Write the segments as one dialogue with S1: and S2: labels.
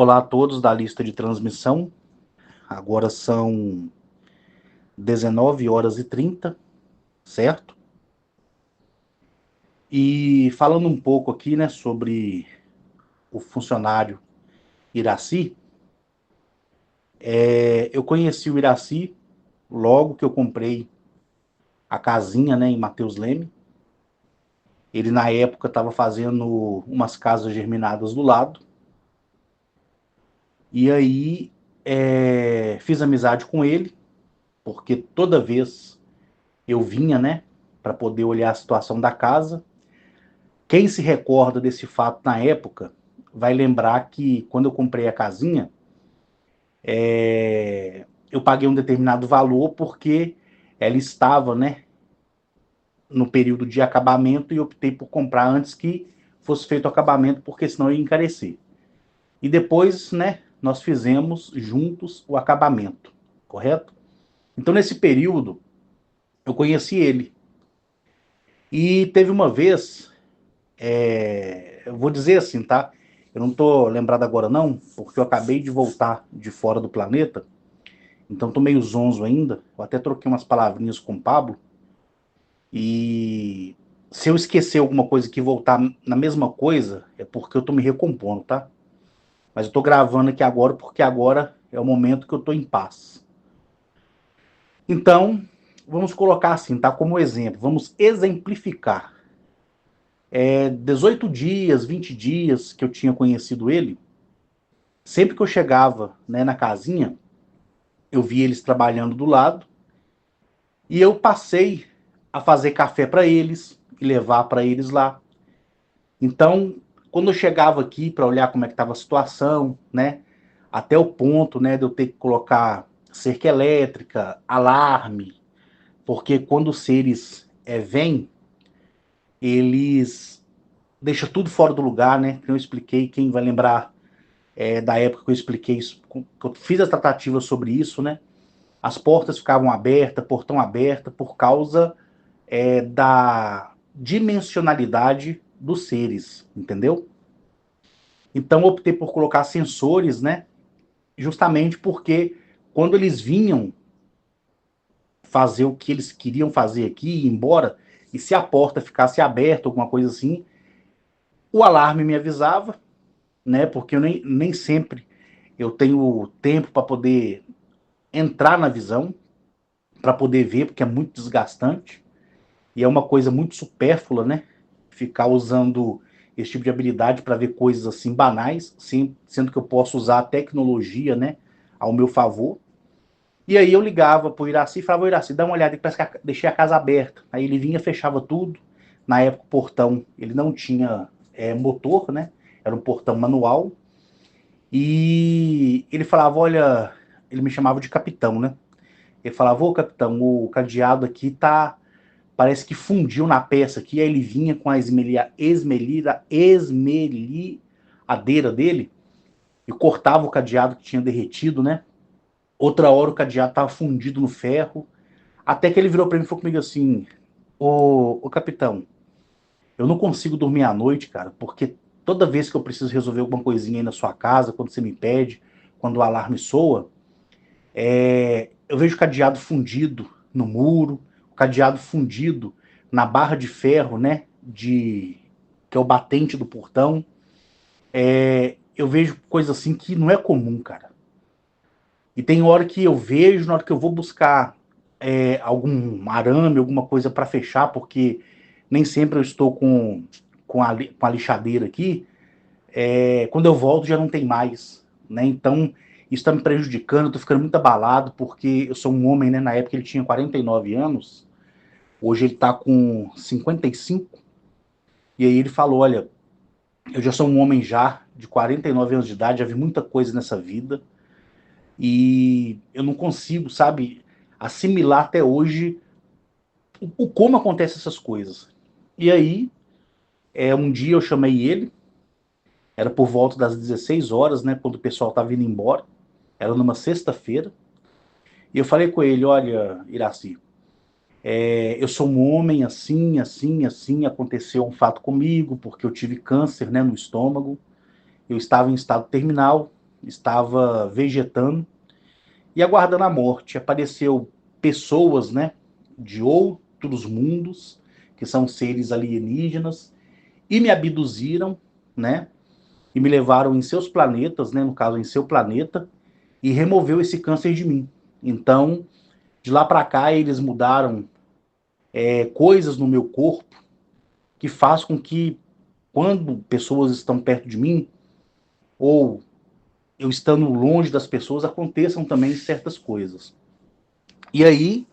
S1: Olá a todos da lista de transmissão. Agora são 19h30, certo? E falando um pouco aqui, né, sobre o funcionário Iraci, eu conheci o Iraci logo que eu comprei a casinha, né, em Mateus Leme. Ele, na época, estava fazendo umas casas germinadas do lado. E aí, fiz amizade com ele, porque toda vez eu vinha, né, para poder olhar a situação da casa. Quem se recorda desse fato na época vai lembrar que quando eu comprei a casinha, eu paguei um determinado valor porque ela estava, né, no período de acabamento e optei por comprar antes que fosse feito o acabamento, porque senão ia encarecer. E depois, né, nós fizemos juntos o acabamento, correto? Então, nesse período, eu conheci ele. E teve uma vez, eu vou dizer assim, tá? Eu não tô lembrado agora não, porque eu acabei de voltar de fora do planeta, então tô meio zonzo ainda. Eu até troquei umas palavrinhas com o Pablo, e se eu esquecer alguma coisa que voltar na mesma coisa, é porque eu tô me recompondo, tá? Mas eu tô gravando aqui agora porque agora é o momento que eu tô em paz. Então, vamos colocar assim, tá? Como exemplo, vamos exemplificar. 18 dias, 20 dias que eu tinha conhecido ele, sempre que eu chegava, né, na casinha, eu via eles trabalhando do lado e eu passei a fazer café para eles e levar para eles lá. Então, quando eu chegava aqui para olhar como é que estava a situação, né, até o ponto, né, de eu ter que colocar cerca elétrica, alarme, porque quando os seres vêm, eles deixam tudo fora do lugar, né? Eu expliquei, quem vai lembrar da época que eu expliquei isso, que eu fiz as tratativas sobre isso, né? As portas ficavam abertas, portão aberto, por causa da dimensionalidade dos seres, entendeu? Então optei por colocar sensores, né? Justamente porque quando eles vinham fazer o que eles queriam fazer aqui, ir embora, e se a porta ficasse aberta, alguma coisa assim, o alarme me avisava, né? Porque eu nem sempre eu tenho tempo para poder entrar na visão, para poder ver, porque é muito desgastante. E é uma coisa muito supérflua, né? Ficar usando esse tipo de habilidade para ver coisas assim banais, sendo que eu posso usar a tecnologia, né, ao meu favor. E aí eu ligava pro Iraci e falava: Iraci, dá uma olhada, parece que deixei a casa aberta. Aí ele vinha, fechava tudo. Na época o portão, ele não tinha motor, né? Era um portão manual. E ele falava: olha, ele me chamava de capitão, né? Ele falava: ô capitão, o cadeado aqui tá, parece que fundiu na peça aqui. Aí ele vinha com a esmeriadeira dele e cortava o cadeado que tinha derretido, né? Outra hora o cadeado tava fundido no ferro. Até que ele virou pra mim e falou comigo assim: ô capitão, eu não consigo dormir à noite, cara, porque toda vez que eu preciso resolver alguma coisinha aí na sua casa, quando você me pede, quando o alarme soa, eu vejo o cadeado fundido no muro, o cadeado fundido na barra de ferro, né? Que é o batente do portão. Eu vejo coisa assim que não é comum, cara. E tem hora que eu vejo, na hora que eu vou buscar algum arame, alguma coisa para fechar, porque nem sempre eu estou com a lixadeira aqui. Quando eu volto já não tem mais, né? Então isso está me prejudicando, eu tô ficando muito abalado, porque eu sou um homem, né? Na época ele tinha 49 anos, hoje ele tá com 55, e aí ele falou: olha, eu já sou um homem já de 49 anos de idade, já vi muita coisa nessa vida, e eu não consigo, sabe, assimilar até hoje o como acontecem essas coisas. E aí, um dia eu chamei ele, era por volta das 16 horas, né, quando o pessoal estava indo embora, era numa sexta-feira, e eu falei com ele: olha, Iraci, eu sou um homem assim, assim, assim, aconteceu um fato comigo, porque eu tive câncer, né, no estômago, eu estava em estado terminal, estava vegetando e aguardando a morte. Apareceu pessoas, né, de outros mundos, que são seres alienígenas, e me abduziram, né, e me levaram em seus planetas, né, no caso em seu planeta, e removeu esse câncer de mim. Então, de lá para cá, eles mudaram coisas no meu corpo que faz com que, quando pessoas estão perto de mim, ou eu estando longe das pessoas, aconteçam também certas coisas. E aí,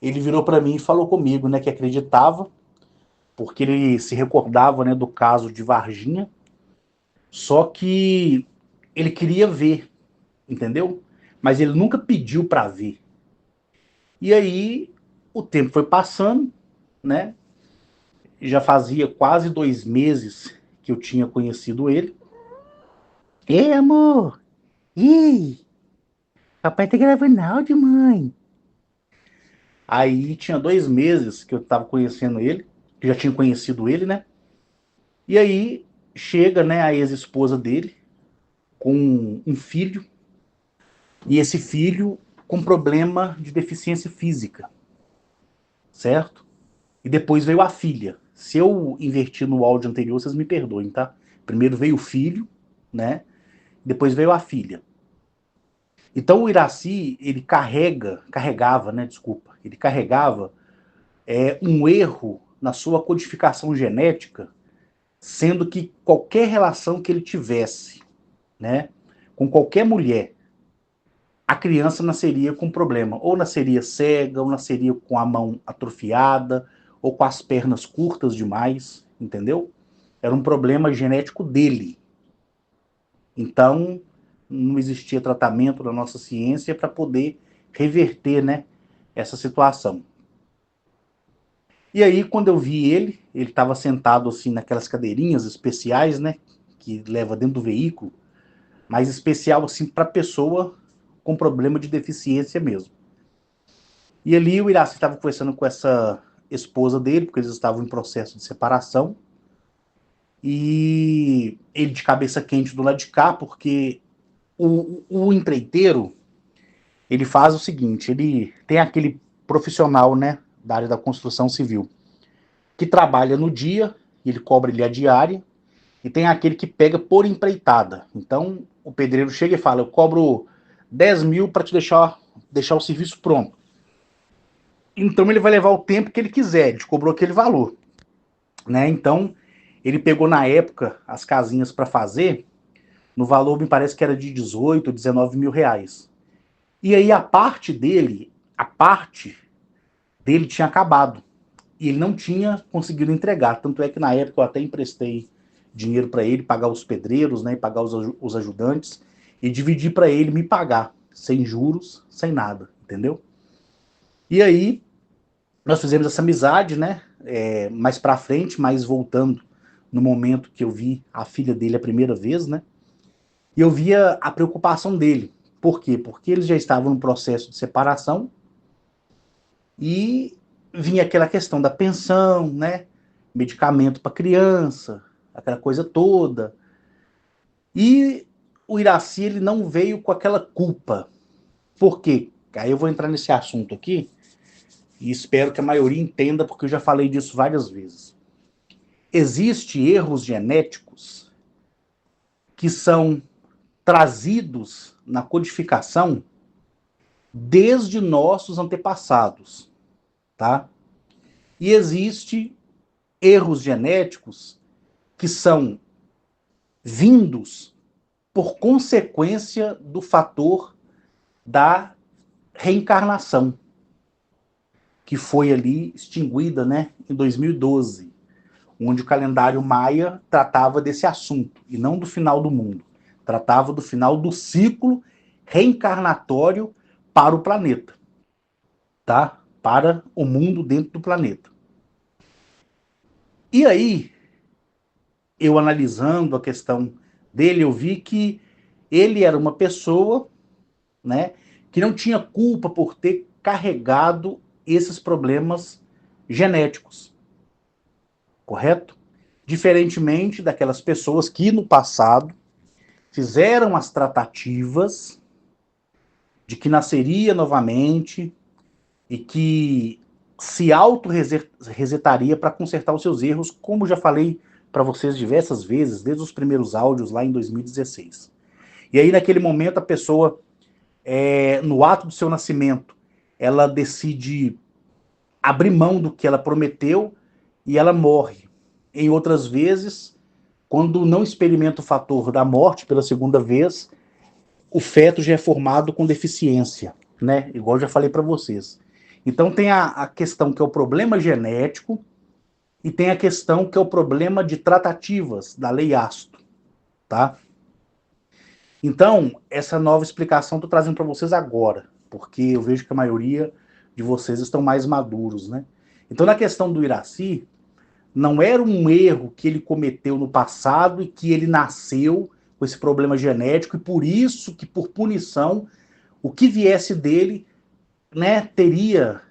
S1: ele virou para mim e falou comigo, né, que acreditava, porque ele se recordava, né, do caso de Varginha, só que ele queria ver, entendeu? Mas ele nunca pediu para ver. E aí, o tempo foi passando, né? Já fazia quase 2 meses que eu tinha conhecido ele. Ei, amor! Ih, papai tá gravando áudio, mãe. Aí tinha 2 meses que eu tava conhecendo ele, que já tinha conhecido ele, né? E aí chega, né, a ex-esposa dele com um filho, e esse filho com problema de deficiência física, certo? E depois veio a filha. Se eu invertir no áudio anterior, vocês me perdoem, tá? Primeiro veio o filho, né? Depois veio a filha. Então o Iraci, ele carregava, né? Desculpa, ele carregava um erro na sua codificação genética, sendo que qualquer relação que ele tivesse, né, com qualquer mulher, a criança nasceria com problema. Ou nasceria cega, ou nasceria com a mão atrofiada, ou com as pernas curtas demais, entendeu? Era um problema genético dele. Então, não existia tratamento da nossa ciência para poder reverter, né, essa situação. E aí, quando eu vi ele estava sentado assim naquelas cadeirinhas especiais, né, que leva dentro do veículo, mas especial assim para pessoa com problema de deficiência mesmo. E ali o Iraci estava conversando com essa esposa dele, porque eles estavam em processo de separação. E ele de cabeça quente do lado de cá, porque o empreiteiro, ele faz o seguinte, ele tem aquele profissional, né, da área da construção civil, que trabalha no dia, ele cobra ele a diária, e tem aquele que pega por empreitada. Então, o pedreiro chega e fala, eu cobro 10 mil para te deixar o serviço pronto. Então, ele vai levar o tempo que ele quiser, ele te cobrou aquele valor, né? Então, ele pegou na época as casinhas para fazer, no valor me parece que era de 18, 19 mil reais. E aí a parte dele tinha acabado. E ele não tinha conseguido entregar. Tanto é que na época eu até emprestei dinheiro para ele, pagar os pedreiros, né, pagar os ajudantes, e dividir para ele me pagar, sem juros, sem nada, entendeu? E aí nós fizemos essa amizade, né, mais para frente, mas voltando no momento que eu vi a filha dele a primeira vez, né, e eu via a preocupação dele. Por quê? Porque eles já estavam no processo de separação e vinha aquela questão da pensão, né? Medicamento para criança, aquela coisa toda. E o Iraci, ele não veio com aquela culpa. Por quê? Aí eu vou entrar nesse assunto aqui e espero que a maioria entenda, porque eu já falei disso várias vezes. Existem erros genéticos que são trazidos na codificação desde nossos antepassados, tá? E existe erros genéticos que são vindos por consequência do fator da reencarnação, que foi ali extinguida, né, em 2012, onde o calendário maia tratava desse assunto, e não do final do mundo. Tratava do final do ciclo reencarnatório para o planeta, tá? Para o mundo dentro do planeta. E aí, eu analisando a questão dele, eu vi que ele era uma pessoa, né, que não tinha culpa por ter carregado esses problemas genéticos, correto? Diferentemente daquelas pessoas que no passado fizeram as tratativas de que nasceria novamente e que se auto-resetaria para consertar os seus erros, como já falei para vocês diversas vezes, desde os primeiros áudios lá em 2016. E aí, naquele momento, a pessoa, no ato do seu nascimento, ela decide abrir mão do que ela prometeu e ela morre. Em outras vezes, quando não experimenta o fator da morte pela segunda vez, o feto já é formado com deficiência, né? Igual eu já falei para vocês. Então tem a questão que é o problema genético e tem a questão que é o problema de tratativas da lei Asto, tá? Então, essa nova explicação eu tô trazendo para vocês agora, porque eu vejo que a maioria de vocês estão mais maduros, né? Então, na questão do Iraci, não era um erro que ele cometeu no passado e que ele nasceu com esse problema genético e por isso que, por punição, o que viesse dele, né, teria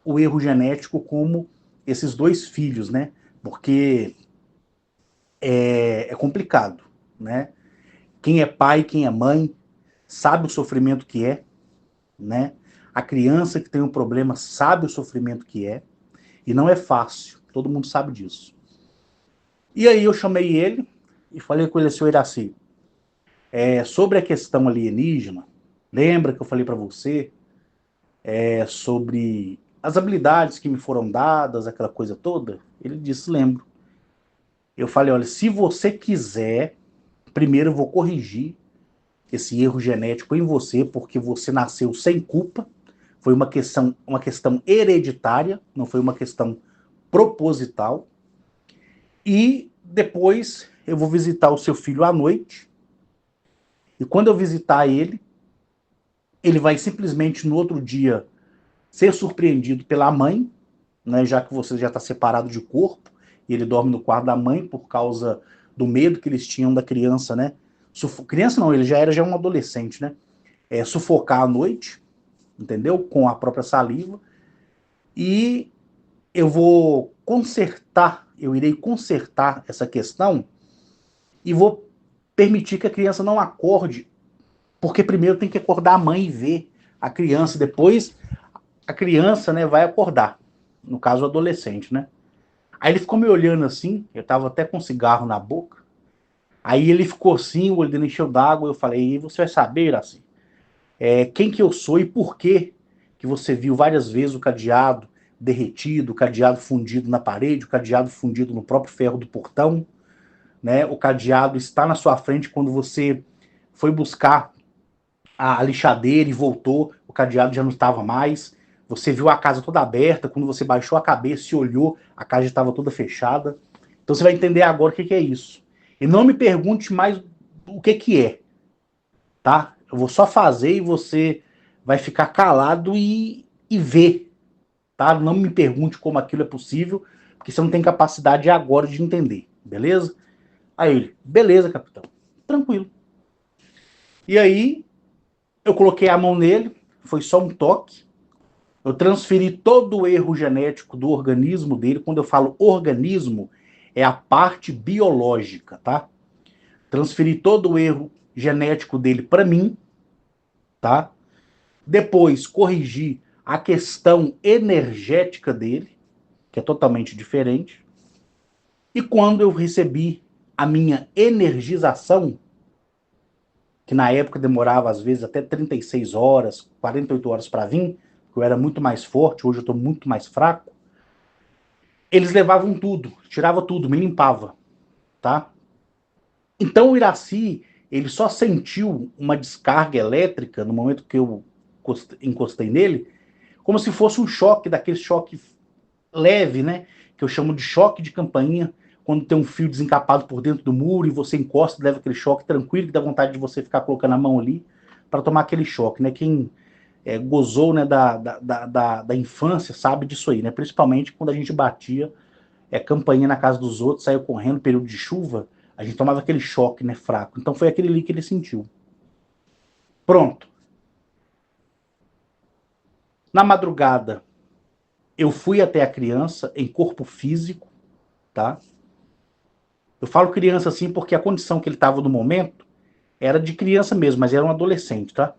S1: o erro genético como esses dois filhos, né? Porque é complicado, né? Quem é pai, quem é mãe, sabe o sofrimento que é, né? A criança que tem um problema sabe o sofrimento que é, e não é fácil, todo mundo sabe disso. E aí eu chamei ele e falei com ele, senhor Iraci, sobre a questão alienígena, lembra que eu falei para você sobre as habilidades que me foram dadas, aquela coisa toda? Ele disse, lembro. Eu falei, olha, se você quiser, primeiro eu vou corrigir esse erro genético em você, porque você nasceu sem culpa, foi uma questão hereditária, não foi uma questão proposital. E depois eu vou visitar o seu filho à noite, e quando eu visitar ele, ele vai simplesmente no outro dia ser surpreendido pela mãe, né, já que você já está separado de corpo, e ele dorme no quarto da mãe por causa do medo que eles tinham da criança, né? Criança não, ele já era um adolescente, né? Sufocar à noite, entendeu? Com a própria saliva. E eu vou consertar, eu irei consertar essa questão e vou permitir que a criança não acorde, porque primeiro tem que acordar a mãe e ver a criança, depois a criança, né, vai acordar, no caso o adolescente, né? Aí ele ficou me olhando assim, eu tava até com um cigarro na boca, aí ele ficou assim, o olho dele encheu d'água, eu falei, e você vai saber, assim, quem que eu sou e por que você viu várias vezes o cadeado derretido, o cadeado fundido na parede, o cadeado fundido no próprio ferro do portão, né? O cadeado está na sua frente quando você foi buscar a lixadeira e voltou, o cadeado já não estava mais. Você viu a casa toda aberta, quando você baixou a cabeça e olhou, a casa já estava toda fechada. Então você vai entender agora o que é isso. E não me pergunte mais o que é, tá? Eu vou só fazer e você vai ficar calado e ver, tá? Não me pergunte como aquilo é possível, porque você não tem capacidade agora de entender, beleza? Aí ele, beleza, capitão, tranquilo. E aí, eu coloquei a mão nele, foi só um toque, eu transferi todo o erro genético do organismo dele, quando eu falo organismo, é a parte biológica, tá? Transferi todo o erro genético dele para mim, tá? Depois corrigi a questão energética dele, que é totalmente diferente. E quando eu recebi a minha energização, que na época demorava às vezes até 36 horas, 48 horas para vir, porque eu era muito mais forte, hoje eu estou muito mais fraco, eles levavam tudo, tirava tudo, me limpava, tá? Então o Iraci, ele só sentiu uma descarga elétrica no momento que eu encostei nele, como se fosse um choque, daquele choque leve, né? Que eu chamo de choque de campainha, quando tem um fio desencapado por dentro do muro e você encosta, leva aquele choque tranquilo, que dá vontade de você ficar colocando a mão ali para tomar aquele choque, né? Quem gozou, né, da infância sabe disso aí, né? Principalmente quando a gente batia campainha na casa dos outros, saiu correndo, período de chuva, a gente tomava aquele choque, né, fraco. Então foi aquele ali que ele sentiu. Pronto. Na madrugada, eu fui até a criança em corpo físico, tá? Eu falo criança assim porque a condição que ele estava no momento Era de criança mesmo, mas era um adolescente, tá?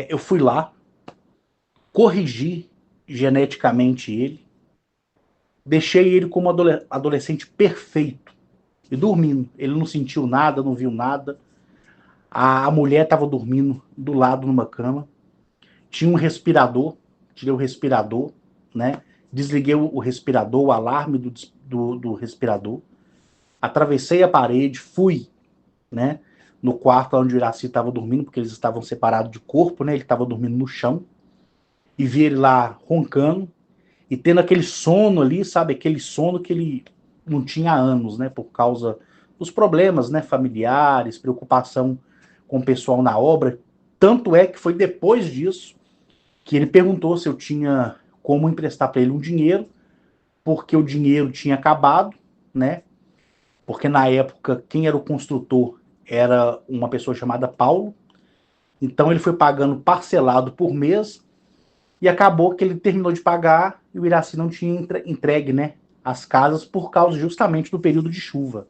S1: Eu fui lá, corrigi geneticamente ele, deixei ele como adolescente perfeito e dormindo. Ele não sentiu nada, não viu nada. A mulher estava dormindo do lado numa cama. Tinha um respirador, tirei o respirador, né? Desliguei o respirador, o alarme do respirador. Atravessei a parede, fui, né? No quarto onde o Iraci estava dormindo, porque eles estavam separados de corpo, né? Ele estava dormindo no chão. E vi ele lá roncando e tendo aquele sono ali, sabe? Aquele sono que ele não tinha há anos, né? Por causa dos problemas, né? Familiares, preocupação com o pessoal na obra. Tanto é que foi depois disso que ele perguntou se eu tinha como emprestar para ele um dinheiro, porque o dinheiro tinha acabado, né? Porque na época quem era o construtor era uma pessoa chamada Paulo. Então ele foi pagando parcelado por mês e acabou que ele terminou de pagar e o Iraci não tinha entregue, né, as casas por causa justamente do período de chuva.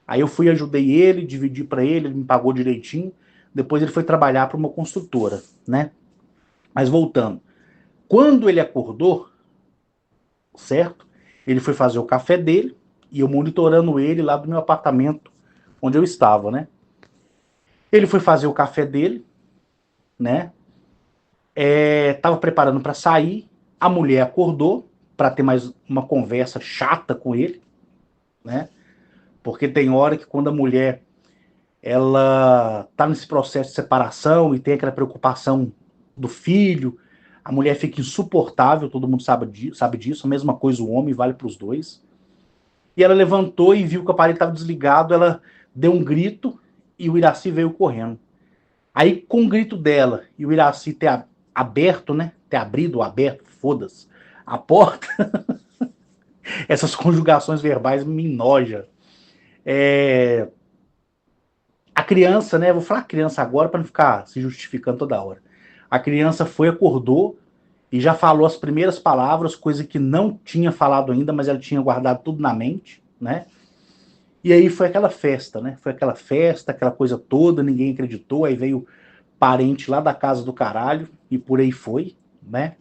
S1: Aí eu fui, ajudei ele, dividi para ele, ele me pagou direitinho. Depois ele foi trabalhar para uma construtora, né? Mas voltando, quando ele acordou, certo? Ele foi fazer o café dele e eu monitorando ele lá do meu apartamento onde eu estava, né? Ele foi fazer o café dele, né? Tava preparando para sair, a mulher acordou para ter mais uma conversa chata com ele, né? Porque tem hora que quando a mulher ela tá nesse processo de separação e tem aquela preocupação do filho, a mulher fica insuportável, todo mundo sabe disso, a mesma coisa o homem, vale para os dois. E ela levantou e viu que o aparelho estava desligado, ela deu um grito e o Iraci veio correndo. Aí, com o grito dela e o Iraci ter aberto, né? Ter abrido ou aberto, foda-se, a porta, essas conjugações verbais me enoja. É... A criança, né? Vou falar criança agora para não ficar se justificando toda hora. A criança foi, acordou e já falou as primeiras palavras, coisa que não tinha falado ainda, mas ela tinha guardado tudo na mente, né? E aí foi aquela festa, né? Foi aquela festa, aquela coisa toda, ninguém acreditou. Aí veio parente lá da casa do caralho e por aí foi, né?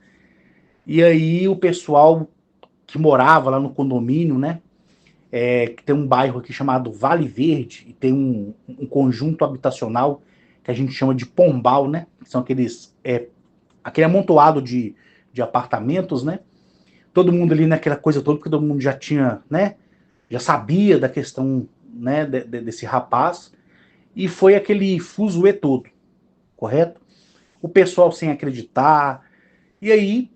S1: E aí o pessoal que morava lá no condomínio, né? Que tem um bairro aqui chamado Vale Verde e tem um conjunto habitacional que a gente chama de Pombal, né? Que são aquele amontoado de apartamentos, né? Todo mundo ali naquela coisa toda, porque todo mundo já tinha, né? Já sabia da questão, né? Desse rapaz. E foi aquele fuzuê todo, correto? O pessoal sem acreditar. E aí,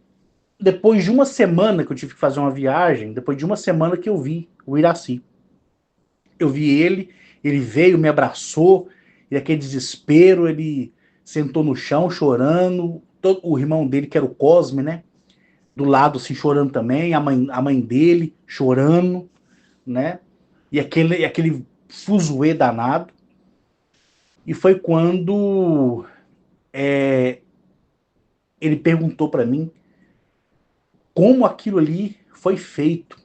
S1: depois de uma semana que eu tive que fazer uma viagem, depois de uma semana que eu vi o Iraci. Eu vi ele veio, me abraçou, e aquele desespero, ele sentou no chão chorando. O irmão dele, que era o Cosme, né? Do lado, assim, chorando também. A mãe dele chorando, né? E aquele fuzuê danado. E foi quando ele perguntou para mim como aquilo ali foi feito,